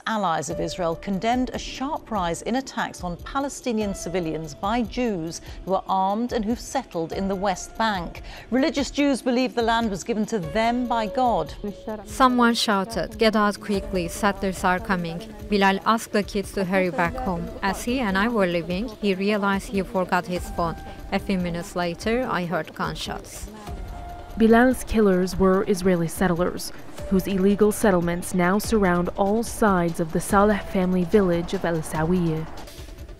allies of Israel condemned a sharp rise in attacks on Palestinian civilians by Jews who are armed and who've settled in the West Bank. Religious Jews believe the land was given to them by God. Someone shouted, "Get out quickly, settlers are coming." Bilal asked the kids to hurry back home. As he and I were leaving, he realized he forgot his phone. A few minutes later, I heard gunshots. Bilal's killers were Israeli settlers, whose illegal settlements now surround all sides of the Saleh family village of El Sawiyyah.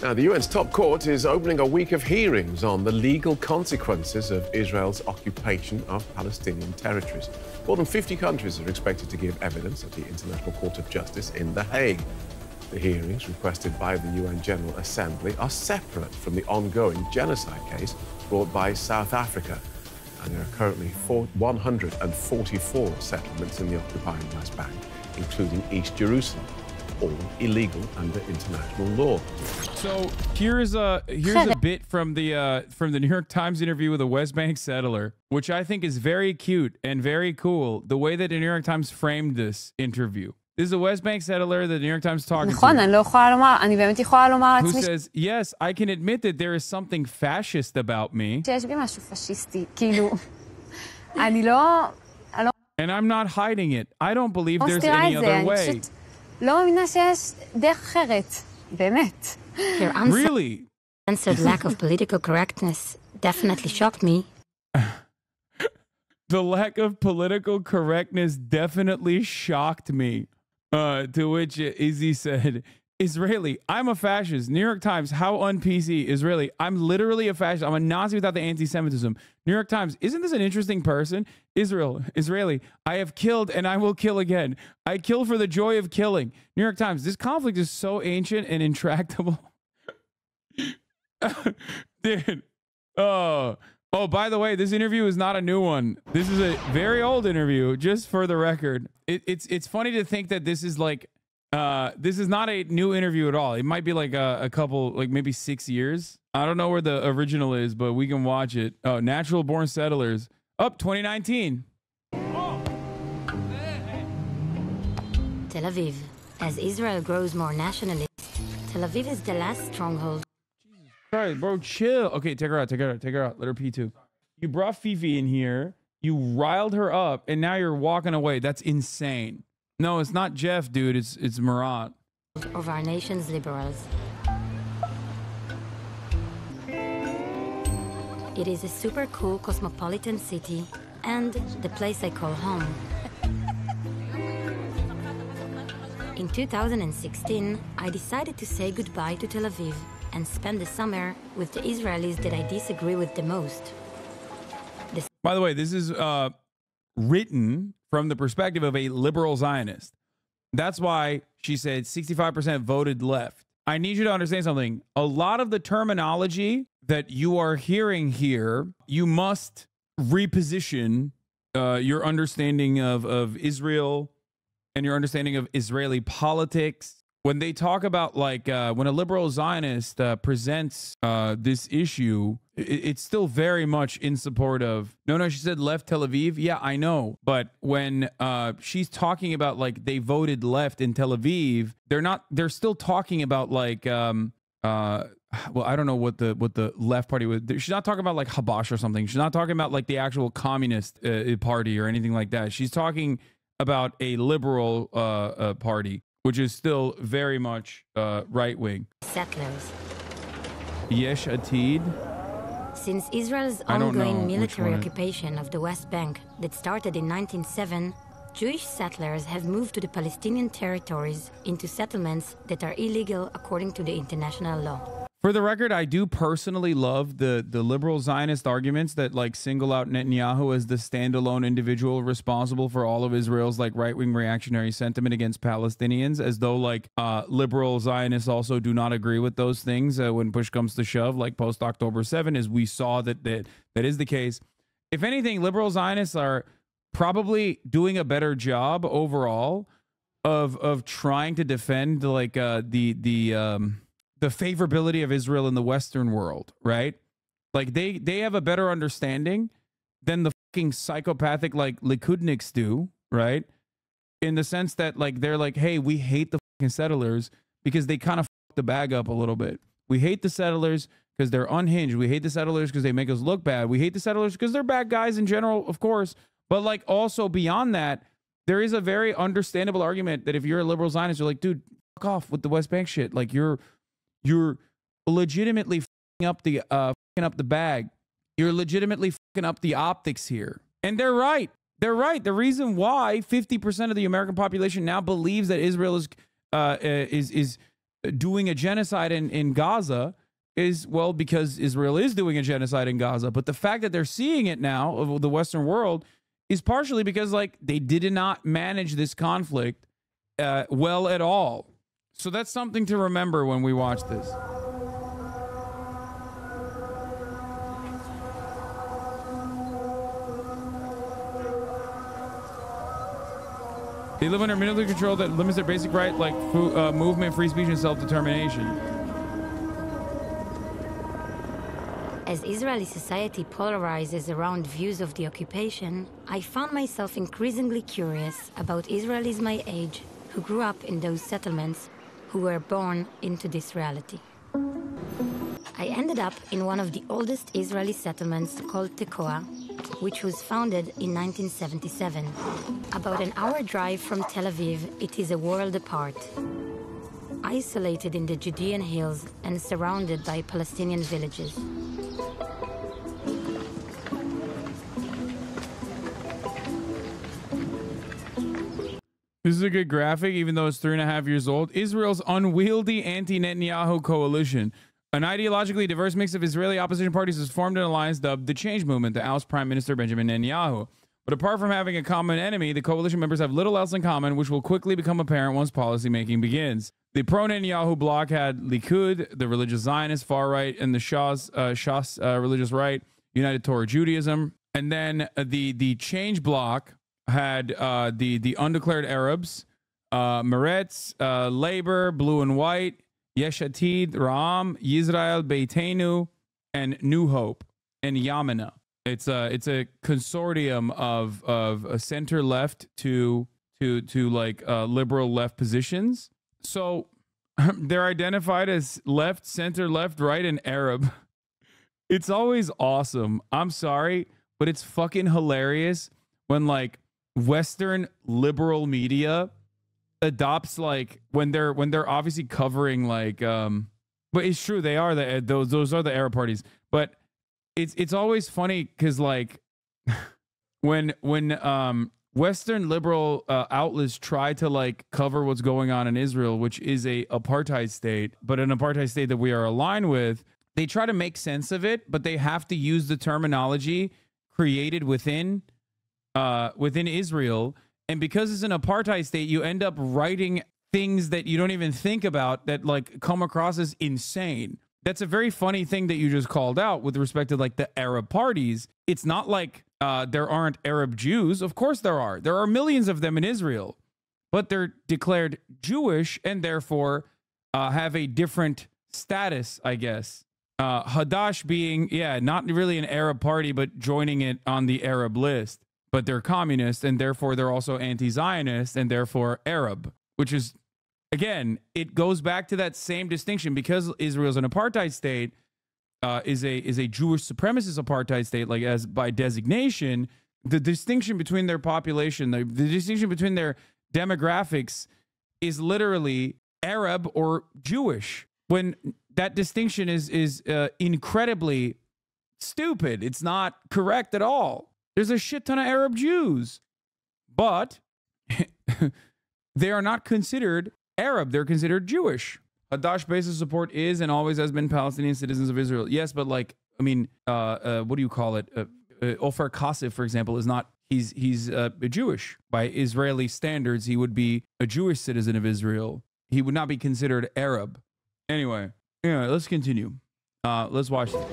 Now, the UN's top court is opening a week of hearings on the legal consequences of Israel's occupation of Palestinian territories. More than 50 countries are expected to give evidence at the International Court of Justice in The Hague. The hearings, requested by the UN General Assembly, are separate from the ongoing genocide case brought by South Africa. And there are currently 144 settlements in the occupied West Bank, including East Jerusalem, all illegal under international law. So here's a bit from the New York Times interview with a West Bank settler, which I think is very cute and very cool. The way that the New York Times framed this interview. This is a West Bank settler that the New York Times talking to, who says, "Yes, I can admit that there is something fascist about me. And I'm not hiding it. I don't believe there's any other way." Really? Answered lack of political correctness definitely shocked me. The lack of political correctness definitely shocked me. To which Izzy said, "Israeli, I'm a fascist." New York Times, how un-PC. Israeli, I'm literally a fascist. I'm a Nazi without the anti-Semitism. New York Times, isn't this an interesting person? Israeli, I have killed and I will kill again. I kill for the joy of killing. New York Times, this conflict is so ancient and intractable. Dude. Oh, by the way, this interview is not a new one. This is a very old interview, just for the record. It's funny to think that this is like, this is not a new interview at all. It might be like a couple, like maybe 6 years. I don't know where the original is, but we can watch it. Oh, Natural Born Settlers. Up 2019. Tel Aviv. As Israel grows more nationalist, Tel Aviv is the last stronghold. All right, bro, chill. Okay, take her out. Let her pee too. You brought Fifi in here. You riled her up, and now you're walking away. That's insane. No, it's not Jeff, dude. It's Murat. Of our nation's liberals. It is a super cool cosmopolitan city and the place I call home. In 2016, I decided to say goodbye to Tel Aviv and spend the summer with the Israelis that I disagree with the most. By the way, this is written from the perspective of a liberal Zionist. That's why she said 65% voted left. I need you to understand something. A lot of the terminology that you are hearing here, you must reposition your understanding of Israel and your understanding of Israeli politics. When they talk about, like, when a liberal Zionist presents this issue, it's still very much in support of, no, she said left Tel Aviv. Yeah, I know. But when she's talking about, like, they voted left in Tel Aviv, they're still talking about, like, well, I don't know what the left party was. She's not talking about, like, Habash or something. She's not talking about, like, the actual communist party or anything like that. She's talking about a liberal party, which is still very much right-wing. Settlers. Yesh Atid. Since Israel's ongoing military occupation of the West Bank that started in 1907, Jewish settlers have moved to the Palestinian territories into settlements that are illegal according to the international law. For the record, I do personally love the liberal Zionist arguments that, like, single out Netanyahu as the standalone individual responsible for all of Israel's, like, right-wing reactionary sentiment against Palestinians, as though, like, liberal Zionists also do not agree with those things when push comes to shove, like post-October 7, as we saw that is the case. If anything, liberal Zionists are probably doing a better job overall of trying to defend, like, the favorability of Israel in the Western world, right? Like, they have a better understanding than the fucking psychopathic, like, Likudniks do, right? in the sense that like they're like, hey, we hate the fucking settlers because they kind of fuck the bag up a little bit. We hate the settlers because they're unhinged. We hate the settlers because they make us look bad. We hate the settlers because they're bad guys in general, of course. But like also beyond that, there is a very understandable argument that if you're a liberal Zionist, you're like, dude, fuck off with the West Bank shit. Like you're legitimately fucking up the bag. You're legitimately fucking up the optics here. And they're right. They're right. The reason why 50% of the American population now believes that Israel is doing a genocide in Gaza is, well, because Israel is doing a genocide in Gaza. But the fact that they're seeing it now of the Western world is partially because like they did not manage this conflict well at all. So that's something to remember when we watch this. They live under military control that limits their basic right, like movement, free speech, and self-determination. As Israeli society polarizes around views of the occupation, I found myself increasingly curious about Israelis my age who grew up in those settlements, who were born into this reality. I ended up in one of the oldest Israeli settlements called Tekoa, which was founded in 1977. About an hour drive from Tel Aviv, it is a world apart. Isolated in the Judean hills and surrounded by Palestinian villages. This is a good graphic, even though it's 3.5 years old. Israel's unwieldy anti-Netanyahu coalition. An ideologically diverse mix of Israeli opposition parties has formed an alliance dubbed the Change Movement to oust Prime Minister Benjamin Netanyahu. But apart from having a common enemy, the coalition members have little else in common, which will quickly become apparent once policymaking begins. The pro-Netanyahu bloc had Likud, the religious Zionist far right, and the Shas religious right, United Torah Judaism. And then the Change bloc had the undeclared Arabs, Meretz, Labor, Blue and White, Yesh Atid, Ra'am, Yisrael, Beitenu, and New Hope, and Yamina. It's a consortium of a center left to like liberal left positions. So they're identified as left, center, left, right, and Arab. It's always awesome. I'm sorry, but it's fucking hilarious when like Western liberal media adopts like when they're obviously covering like but it's true they are those are the Arab parties, but it's always funny because like when Western liberal outlets try to like cover what's going on in Israel, which is a apartheid state, but an apartheid state that we are aligned with, they try to make sense of it, but they have to use the terminology created within Israel. And because it's an apartheid state, you end up writing things that you don't even think about that like come across as insane. That's a very funny thing that you just called out with respect to like the Arab parties. It's not like there aren't Arab Jews. Of course there are. There are millions of them in Israel, but they're declared Jewish and therefore have a different status, I guess. Hadash being, not really an Arab party, but joining it on the Arab list. But they're communist, and therefore they're also anti-Zionist, and therefore Arab, which is, again, it goes back to that same distinction. Because Israel's an apartheid state, is a Jewish supremacist apartheid state, like as by designation, the distinction between their population, the distinction between their demographics is literally Arab or Jewish, when that distinction is incredibly stupid. It's not correct at all. There's a shit ton of Arab Jews, but they are not considered Arab. They're considered Jewish. Hadash base of support is and always has been Palestinian citizens of Israel. Yes, but like, I mean, what do you call it? Ofer Kasif, for example, is not, he's Jewish. By Israeli standards, he would be a Jewish citizen of Israel. He would not be considered Arab. Anyway, let's continue. Let's watch this.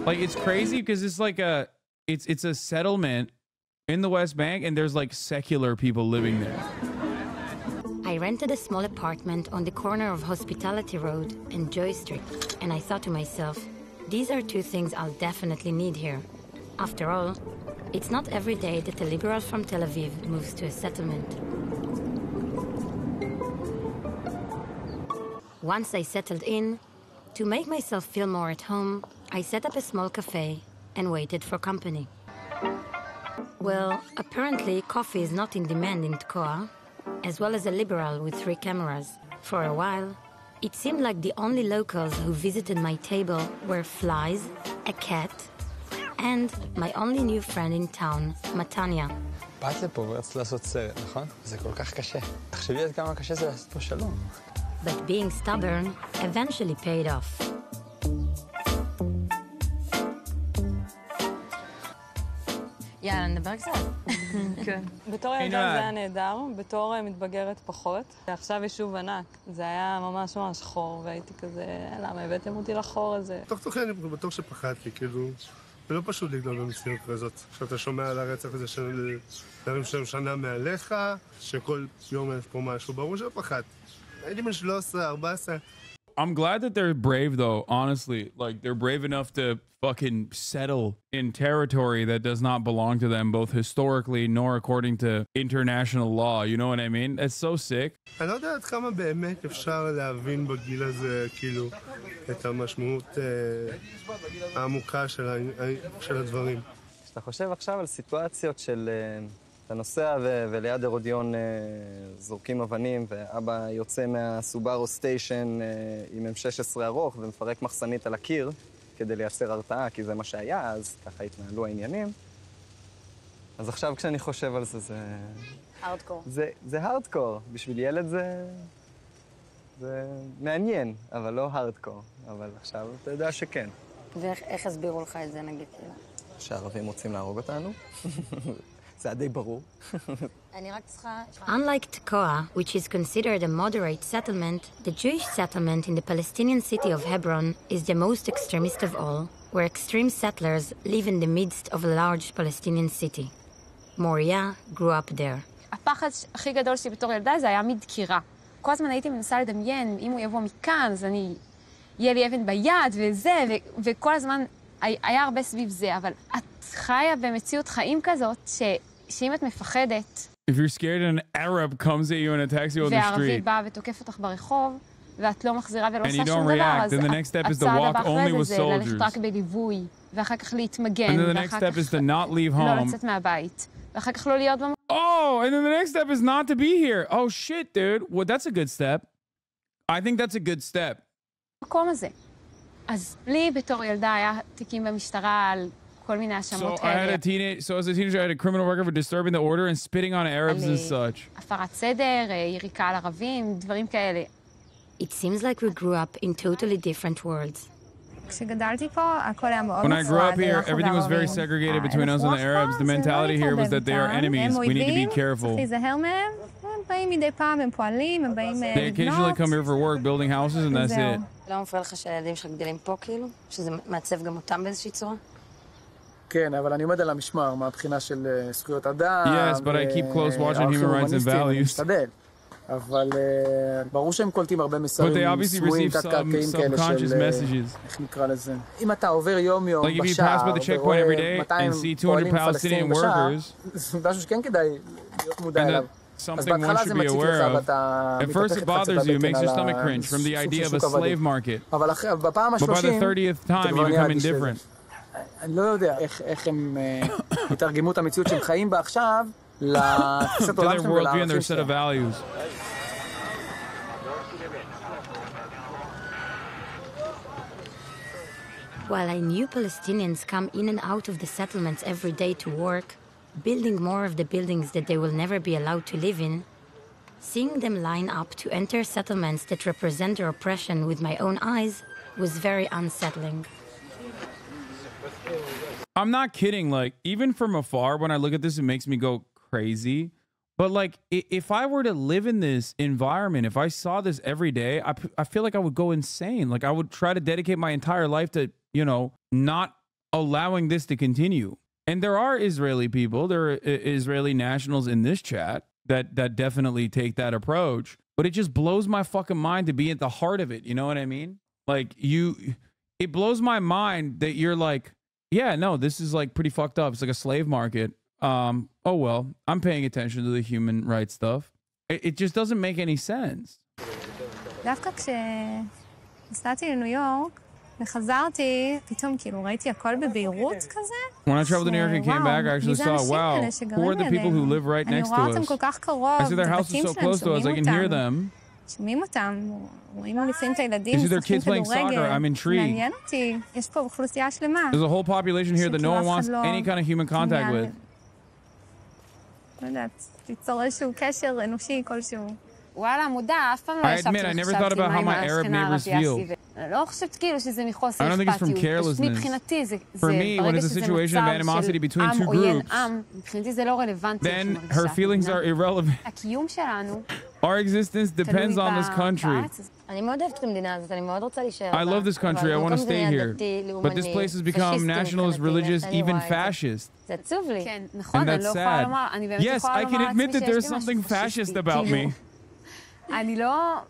Like, it's crazy because it's like it's a settlement in the West Bank and there's like secular people living there. I rented a small apartment on the corner of Hospitality Road and Joy Street, and I thought to myself, these are two things I'll definitely need here. After all, It's not every day that a liberal from Tel Aviv moves to a settlement. Once I settled in, to make myself feel more at home, I set up a small cafe and waited for company. Well, apparently coffee is not in demand in Tkoa, as well as a liberal with 3 cameras. For a while, it seemed like the only locals who visited my table were flies, a cat, and my only new friend in town, Matanya. באת לפה ורצת לעשות סרט, נכון? זה כל כך קשה. תחשבי עד כמה קשה זה לעשות פה שלום. But being stubborn eventually paid off. יאללה, נדבר קצת. כן. בתור ילדה זה היה נהדר, בתור מתבגרת פחות. עכשיו יש שוב ענק. זה היה ממש ממש חור, והייתי כזה, למה הבאתם אותי לחור הזה? תוך תוכי אני בטוח שפחדתי, כאילו, זה לא פשוט לגדול במציאות כזאת. עכשיו אתה שומע על הרצח הזה של נערים שהם שנה מעליך, שכל יום יש פה משהו, ברור שפחדתי. הייתי בן 13, 14. I'm glad that they're brave, though, honestly. Like, they're brave enough to fucking settle in territory that does not belong to them, both historically nor according to international law. You know what I mean? It's so sick. אני לא יודע עד כמה באמת אפשר להבין בגיל הזה, כאילו, את המשמעות העמוקה של הדברים. כשאתה חושב עכשיו על סיטואציות של אתה נוסע וליד הרודיון זורקים אבנים, ואבא יוצא מהסובארו סטיישן עם M16 ארוך ומפרק מחסנית על הקיר כדי לייצר הרתעה, כי זה מה שהיה, אז ככה התנהלו העניינים. אז עכשיו כשאני חושב על זה, זה... הארדקור. זה הארדקור. בשביל ילד זה מעניין, אבל לא הארדקור. אבל עכשיו אתה יודע שכן. ואיך הסבירו לך את זה, נגיד? שהערבים רוצים להרוג אותנו. זה די ברור. Unlike Tekoa, which is considered a moderate settlement, the Jewish settlement in the Palestinian city of Hebron is the most extremist of all, where extreme settlers live in the midst of a large Palestinian city. Moria grew up there. הפחד הכי גדול שלי בתור ילדה זה היה מדקירה. כל הזמן הייתי מנסה לדמיין, אם הוא יבוא מכאן, אז יהיה לי אבן ביד וזה, וכל הזמן היה הרבה סביב זה, אבל את חיה במציאות חיים כזאת, שאם את מפחדת... If you're scared and an Arab comes at you and attacks you on the street... וערבי בא ותוקף אותך ברחוב, ואת לא מחזירה ולא עושה שום דבר, אז הצעד הבא אחרי זה ללכת רק בליווי, ואחר כך להתמגן, ואחר כך לא לצאת מהבית, ואחר כך לא להיות במקום. Oh, and then the next step is not to be here. Oh shit, dude. Well, that's a good step. I think that's a good step. המקום הזה. אז לי בתור ילדה היה תיקים במשטרה על כל מיני האשמות כאלה. So as a teenager, I had a criminal record for disturbing the order and spitting on Arabs and such. הפרת סדר, יריקה על ערבים, דברים כאלה. It seems like we grew up in totally different worlds. כשגדלתי פה, הכל היה מאוד When I grew up here, everything was very segregated between us and the Arabs. The mentality here was that they are enemies. We need to be careful. צריך להיזהר מהם. הם באים מדי פעם, הם פועלים, הם באים לבנות. They occasionally come here for work, building houses, and that's it. לא מפריע לך שהילדים שלך גדלים פה, כאילו? שזה מעצב גם אותם באיזושהי צורה? כן, אבל אני עומד על המשמר, מהבחינה של זכויות אדם. Yes, but I keep close watch on human rights and values. אבל ברור שהם קולטים הרבה מסרים סמויים, תת-קרקעיים כאלה של... איך נקרא לזה? אם אתה עובר יום-יום בשער ורואה 200 פועלים פלסטינים בשער, זה משהו שכן כדאי להיות מודע אליו. אז בהתחלה זה מציק לך ואתה מתהפך קצת בבטן על סוג עבדים. אבל בפעם ה-30 אתה כבר נהיה אדיש לזה. אני לא יודע איך הם יתרגמו את המציאות שהם חיים בה עכשיו לתפיסת עולם שלהם ולערכים שלהם. While I knew Palestinians come in and out of the settlements every day to work, building more of the buildings that they will never be allowed to live in, seeing them line up to enter settlements that represent their oppression with my own eyes was very unsettling. I'm not kidding. Like, even from afar, when I look at this, it makes me go crazy. But like, if I were to live in this environment, if I saw this every day, I feel like I would go insane. Like, I would try to dedicate my entire life to, you know, not allowing this to continue. And there are Israeli people, there are Israeli nationals in this chat that definitely take that approach. But it just blows my fucking mind to be at the heart of it. You know what I mean? Like, it blows my mind that you're like, yeah, no, this is like pretty fucked up. It's like a slave market. Oh well, I'm paying attention to the human rights stuff. It just doesn't make any sense. דווקא כשנסעתי לניו יורק וחזרתי, פתאום כאילו ראיתי הכל בביירות כזה. When I traveled to New York and came back, I actually saw, wow, who are the people who live right next to us? I see their house is so close to us, I can hear them. שומעים אותם, רואים לפעמים את הילדים, you see their kids playing soccer, I'm intrigued. מעניין אותי, יש פה אוכלוסייה שלמה. There's a whole population here that no one wants any kind of human contact with. לא יודעת, ליצור איזשהו קשר אנושי כלשהו. וואלה, מודע, אף פעם לא ישבתי וחשבתי מה עם השכנה הערבייה סביבי. לא חושבת כאילו שזה מחוסר אכפתיות. מבחינתי זה ברגע שזה מצב של עם עוין עם, מבחינתי זה לא רלוונטי. Then her feelings are irrelevant. הקיום שלנו Our existence depends on this country. אני מאוד אוהבת את המדינה הזאת, אני מאוד רוצה להישאר. I love this country, I want to stay here. But this place has become nationalist, religious, even fascist. זה עצוב לי. כן, נכון, אני לא יכולה לומר, אני באמת Yes, יכולה I can admit that there's something fascist about me. אני לא...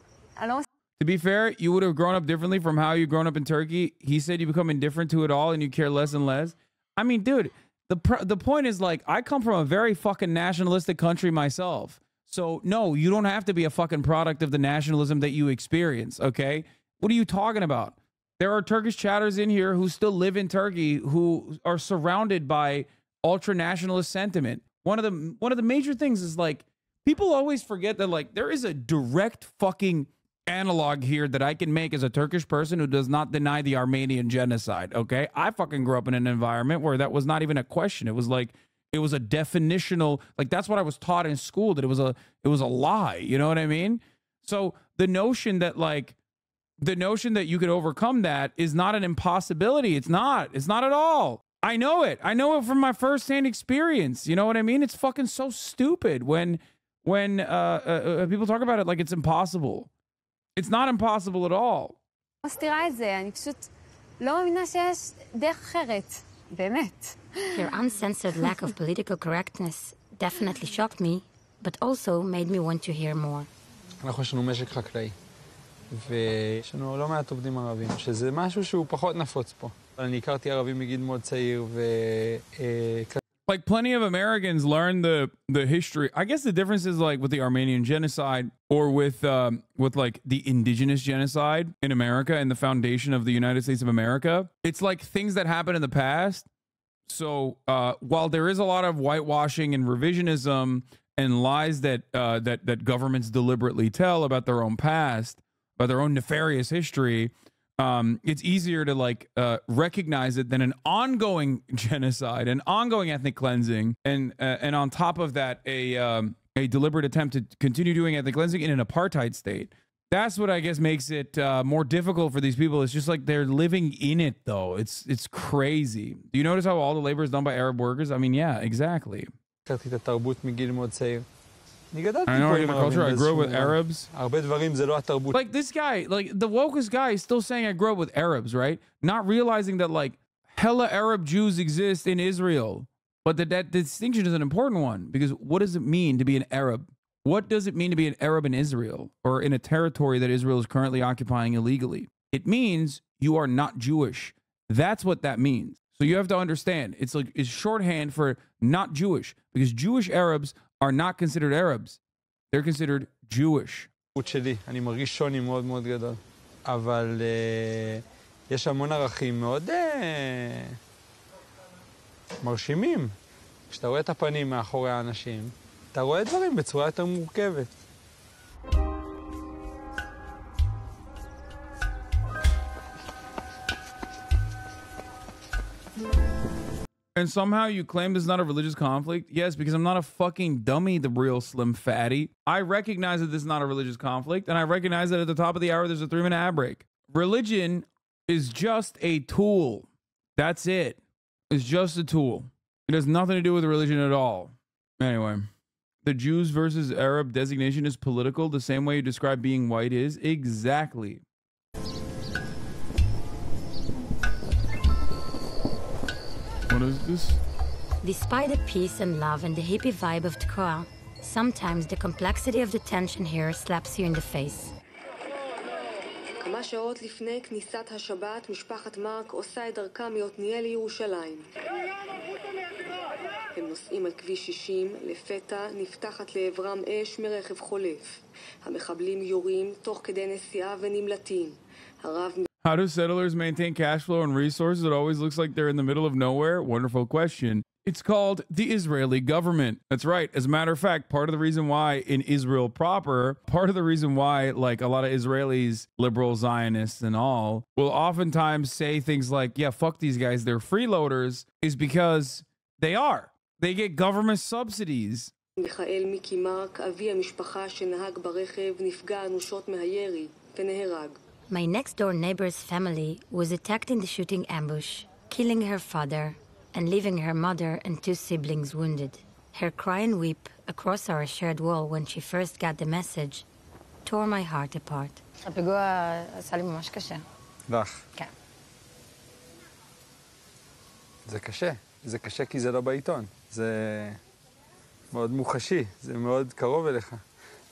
To be fair, you would have grown up differently from how you grown up in Turkey. He said you become indifferent to it all and you care less and less. I mean, dude, the point is, like, I come from a very fucking nationalistic country myself. So, no, you don't have to be a fucking product of the nationalism that you experience, okay? What are you talking about? There are Turkish chatters in here who still live in Turkey who are surrounded by ultra-nationalist sentiment. One of the major things is, like, people always forget that, like, there is a direct fucking analog here that I can make as a Turkish person who does not deny the Armenian genocide, okay? I fucking grew up in an environment where that was not even a question. It was like, it was a definitional, like, that's what I was taught in school, that it was a lie, you know what I mean? So the notion that, like, the notion that you could overcome that is not an impossibility. It's not at all. I know it from my firsthand experience. You know what I mean? It's fucking so stupid when people talk about it like it's impossible. It's not impossible at all. מסתירה את זה, אני פשוט לא מאמינה שיש דרך אחרת, באמת. Your uncensored lack of political correctness definitely shocked me, but also made me want to hear more. אנחנו יש לנו משק חקלאי, ויש לנו לא מעט עובדים ערבים, שזה משהו שהוא פחות נפוץ פה. אני הכרתי ערבים מגיל מאוד צעיר, Like, plenty of Americans learn the history. I guess the difference is, like, with the Armenian genocide or with like the indigenous genocide in America and the foundation of the United States of America. It's like things that happened in the past. So while there is a lot of whitewashing and revisionism and lies that governments deliberately tell about their own past, about their own nefarious history, it's easier to, like, recognize it than an ongoing genocide, an ongoing ethnic cleansing, and on top of that, a deliberate attempt to continue doing ethnic cleansing in an apartheid state. That's what I guess makes it more difficult for these people. It's just like they're living in it, though. It's crazy. Do you notice how all the labor is done by Arab workers? I mean, yeah, exactly. I know the culture. I grew up with Arabs. Like, this guy, like, the wokest guy is still saying I grew up with Arabs, right? Not realizing that, like, hella Arab Jews exist in Israel. But that distinction is an important one, because what does it mean to be an Arab? What does it mean to be an Arab in Israel, or in a territory that Israel is currently occupying illegally? It means you are not Jewish. That's what that means. So you have to understand, it's shorthand for not Jewish, because Jewish Arabs are not considered Arabs. They're considered Jewish. שלי, אני מרגיש שוני מאוד מאוד גדול. אבל יש המון ערכים מאוד מרשימים. כשאתה רואה את הפנים מאחורי האנשים, אתה רואה דברים בצורה יותר מורכבת. And somehow you claim this is not a religious conflict? Yes, because I'm not a fucking dummy, the real Slim Fatty. I recognize that this is not a religious conflict, and I recognize that at the top of the hour there's a 3-minute ad break. Religion is just a tool. That's it. It's just a tool. It has nothing to do with religion at all. Anyway, the Jews versus Arab designation is political the same way you describe being white is. Exactly. What is this? Despite the peace and love and the hippie vibe of Tkoa, sometimes the complexity of the tension here slaps you in the face. שעות לפני כניסת השבת, משפחת מרק עושה את דרכה מעתניאל לירושלים. הם נוסעים על כביש 60, לפתע נפתחת לעברם אש מרכב חולף. המחבלים יורים תוך כדי נסיעה ונמלטים. הרב... How do settlers maintain cash flow and resources? It always looks like they're in the middle of nowhere. Wonderful question. It's called the Israeli government. That's right. As a matter of fact, part of the reason why in Israel proper, part of the reason why like a lot of Israelis, liberal Zionists and all, will oftentimes say things like, yeah, fuck these guys, they're freeloaders, is because they are. They get government subsidies. מיכאל מיקי מרק, אבי המשפחה שנהג ברכב, נפגע אנושות מהירי ונהרג. My next-door neighbor's family was attacked in the shooting ambush, killing her father and leaving her mother and 2 siblings wounded. Her cry and weep across our shared wall when she first got the message tore my heart apart. הפיגוע עשה לי ממש קשה. לך? כן. זה קשה. זה קשה כי זה לא בעיתון. זה מאוד מוחשי, זה מאוד קרוב אליך.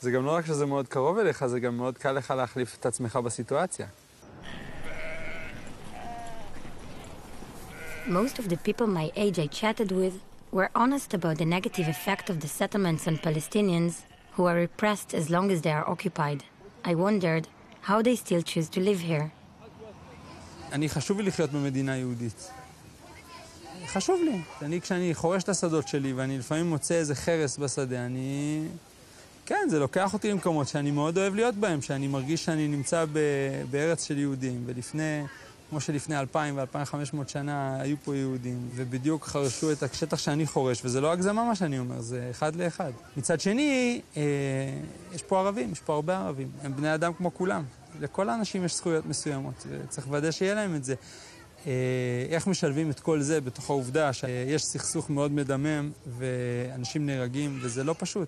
זה גם לא רק שזה מאוד קרוב אליך, זה גם מאוד קל לך להחליף את עצמך בסיטואציה. Most of the people my age I chatted with were honest about the negative effect of the settlements on Palestinians who are repressed as long as they are occupied. I wondered how they still choose to live here. אני חשוב לי לחיות במדינה יהודית. חשוב לי. כשאני חורש את השדות שלי ואני לפעמים מוצא איזה חרס בשדה, כן, זה לוקח אותי למקומות שאני מאוד אוהב להיות בהם, שאני מרגיש שאני נמצא בארץ של יהודים, כמו שלפני 2,000 ו-2,500 שנה היו פה יהודים, ובדיוק חרשו את השטח שאני חורש, וזה לא הגזמה מה שאני אומר, זה אחד לאחד. מצד שני, יש פה ערבים, יש פה הרבה ערבים, הם בני אדם כמו כולם. לכל האנשים יש זכויות מסוימות, וצריך לוודא שיהיה להם את זה. איך משלבים את כל זה בתוך העובדה שיש סכסוך מאוד מדמם, ואנשים נהרגים, וזה לא פשוט.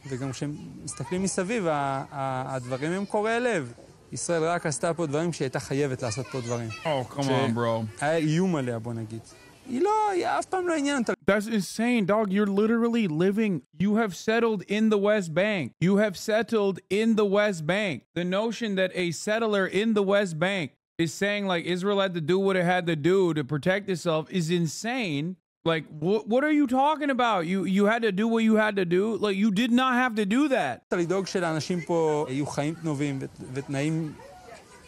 וגם כשהם מסתכלים מסביב, הדברים הם קורעי לב. ישראל רק עשתה פה דברים שהיא הייתה חייבת לעשות פה דברים. Oh, come on, bro. היה איום עליה, בוא נגיד. היא אף פעם לא עניין אותה. That's insane, dog. You're literally living. You have settled in the West Bank. You have settled in the West Bank. The notion that a settler in the West Bank is saying like Israel had to do what it had to do to protect itself is insane. Like, what are you talking about? You had to do what you had to do? Like, you did not have to do that. לדאוג שלאנשים פה יהיו חיים תנובים ותנאים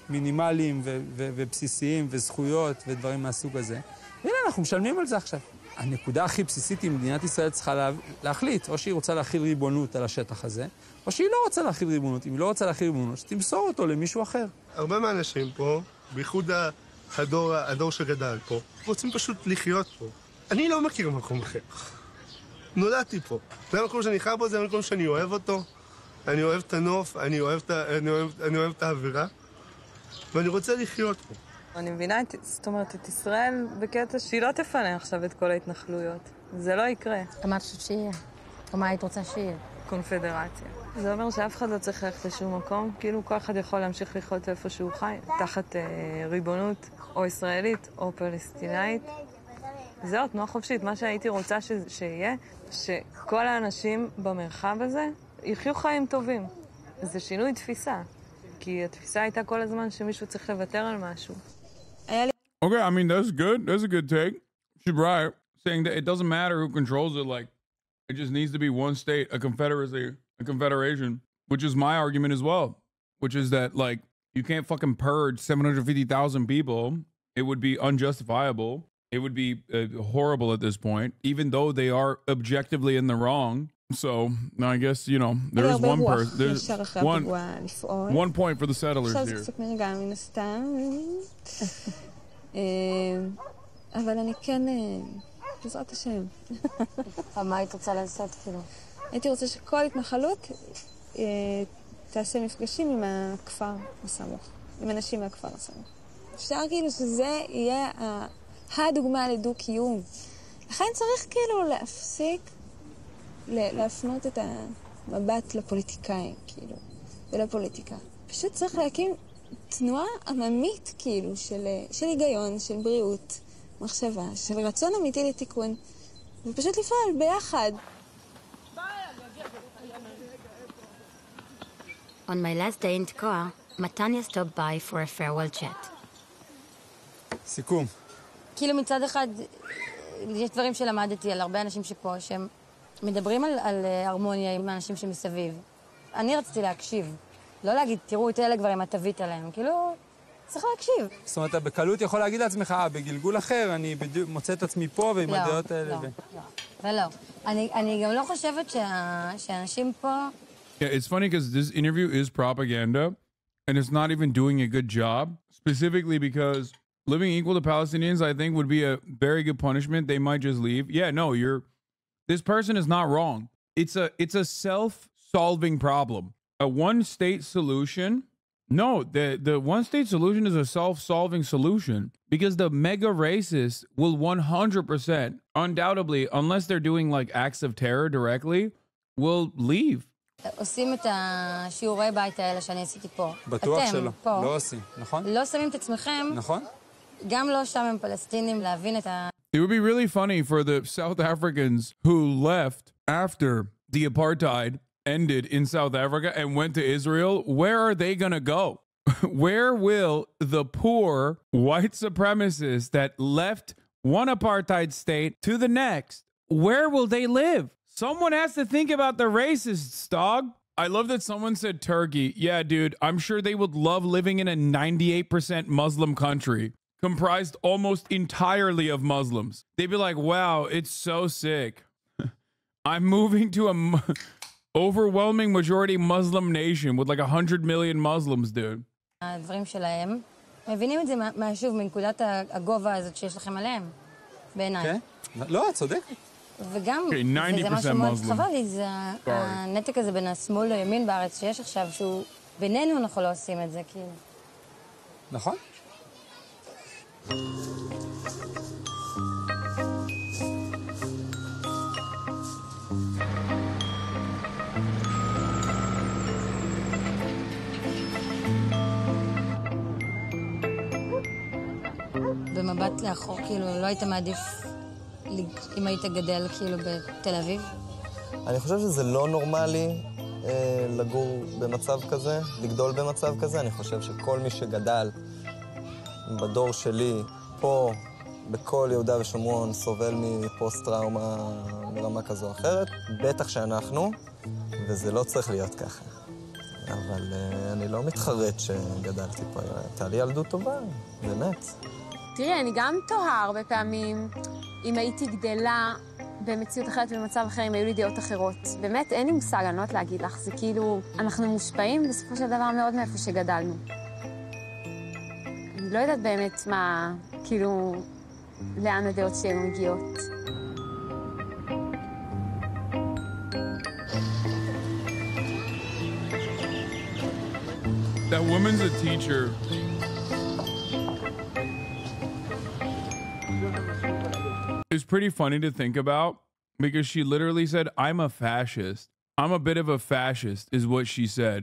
מינימליים ובסיסיים וזכויות ודברים מהסוג הזה. הנה, אנחנו משלמים על זה עכשיו. הנקודה הכי בסיסית היא מדינת ישראל צריכה להחליט, או שהיא רוצה להכיל ריבונות על השטח הזה, או שהיא לא רוצה להכיל ריבונות. אם היא לא רוצה להכיל ריבונות, שתמסור אותו למישהו אחר. הרבה מהאנשים פה, בייחוד הדור שגדל פה, רוצים פשוט לחיות פה. אני לא מכיר מקום אחר. נולדתי פה. זה המקום שאני חי בו, זה המקום שאני אוהב אותו. אני אוהב את הנוף, אני אוהב את האווירה, ואני רוצה לחיות פה. אני מבינה, זאת אומרת, את ישראל בקטע שהיא לא תפנה עכשיו את כל ההתנחלויות. זה לא יקרה. אמרת שיהיה. או מה היית רוצה שיהיה? קונפדרציה. זה אומר שאף אחד לא צריך ללכת לשום מקום, כאילו כל אחד יכול להמשיך לחיות איפה שהוא חי, תחת ריבונות או ישראלית או פלסטינאית. זהו, תנועה חופשית. מה שהייתי רוצה שיהיה, שכל האנשים במרחב הזה יחיו חיים טובים. זה שינוי תפיסה. כי התפיסה הייתה כל הזמן שמישהו צריך לוותר על משהו. Okay, I mean, that's good. That's a good take. She's right. Saying that it doesn't matter who controls it, like, it just needs to be one state, a confederacy, a confederation, which is my argument as well, which is that, like, you can't fucking purge 750,000 people. It would be unjustifiable. It would be horrible at this point, even though they are objectively in the wrong. So I guess, you know, there is one person. There's one point for the settlers here. אבל אני כן, בעזרת השם. מה היית רוצה לעשות כאילו? הייתי רוצה שכל התנחלות תעשה מפגשים עם הכפר הסמוך, עם אנשים מהכפר הסמוך. אפשר כאילו שזה יהיה הדוגמה לדו-קיום. לכן צריך כאילו להפסיק, להפנות את המבט לפוליטיקאים, כאילו, ולפוליטיקה. פשוט צריך להקים תנועה עממית, כאילו, של היגיון, של בריאות, מחשבה, של רצון אמיתי לתיקון, ופשוט לפעול ביחד. On my last day in Tkoa, Matanya stopped by for a farewell chat. סיכום. כאילו מצד אחד, יש דברים שלמדתי על הרבה אנשים שפה, שהם מדברים על הרמוניה עם האנשים שמסביב. אני רציתי להקשיב. לא להגיד, תראו את אלה כבר עם התווית עליהם. כאילו, צריך להקשיב. זאת אומרת, אתה בקלות יכול להגיד לעצמך, בגלגול אחר, אני בדיוק מוצא את עצמי פה ועם הדעות האלה. לא, ולא. אני גם לא חושבת שאנשים פה... Yeah, it's funny because this interview is propaganda, and it's not even doing a good job, specifically because living equal to Palestinians, I think, would be a very good punishment. They might just leave. Yeah, no, this person is not wrong. It's a self-solving problem. A one-state solution, no, the one-state solution is a self-solving solution because the mega racists will 100%, undoubtedly, unless they're doing like acts of terror directly, will leave. עושים את השיעורי בית האלה שאני עשיתי פה. בטוח שלא. אתם פה. לא עושים, נכון? לא שמים את עצמכם. נכון. גם לא שם הם פלסטינים להבין את ה... It would be really funny for the South Africans who left after the apartheid ended in South Africa and went to Israel. Where are they going to go? Where will the poor white supremacists that left one apartheid state to the next, where will they live? Someone has to think about the racists, dog. I love that someone said Turkey. Yeah, dude, I'm sure they would love living in a 98% Muslim country, comprised almost entirely of Muslims. They'd be like, wow, it's so sick. I'm moving to a overwhelming majority Muslim nation with like 100 million Muslims, dude. הדברים שלהם, מבינים את זה מהשוב, מנקודת הגובה הזאת שיש לכם עליהם, בעיניי. כן? לא, צודק. וגם, זה משהו מאוד חבל לי, זה הנתק הזה בין השמאל לימין בארץ שיש עכשיו, שהוא בינינו אנחנו לא עושים את זה, כאילו. נכון. במבט לאחור, כאילו, לא היית מעדיף אם היית גדל, כאילו, בתל אביב? אני חושב שזה לא נורמלי לגור במצב כזה, לגדול במצב כזה. אני חושב שכל מי שגדל בדור שלי, פה, בכל יהודה ושומרון, סובל מפוסט-טראומה מרמה כזו או אחרת. בטח שאנחנו, וזה לא צריך להיות ככה. אבל אני לא מתחרט שגדלתי פה. הייתה לי ילדות טובה, באמת. תראי, אני גם תוהה הרבה פעמים אם הייתי גדלה במציאות אחרת ובמצב אחר, אם היו לי דעות אחרות. באמת, אין לי מושג, אני לא יודעת להגיד לך. זה כאילו, אנחנו מושפעים בסופו של דבר מאוד מאיפה שגדלנו. אני לא יודעת באמת מה, כאילו, לאן הדעות שלנו מגיעות. That woman's a teacher. It's pretty funny to think about because she literally said, I'm a fascist. I'm a bit of a fascist is what she said.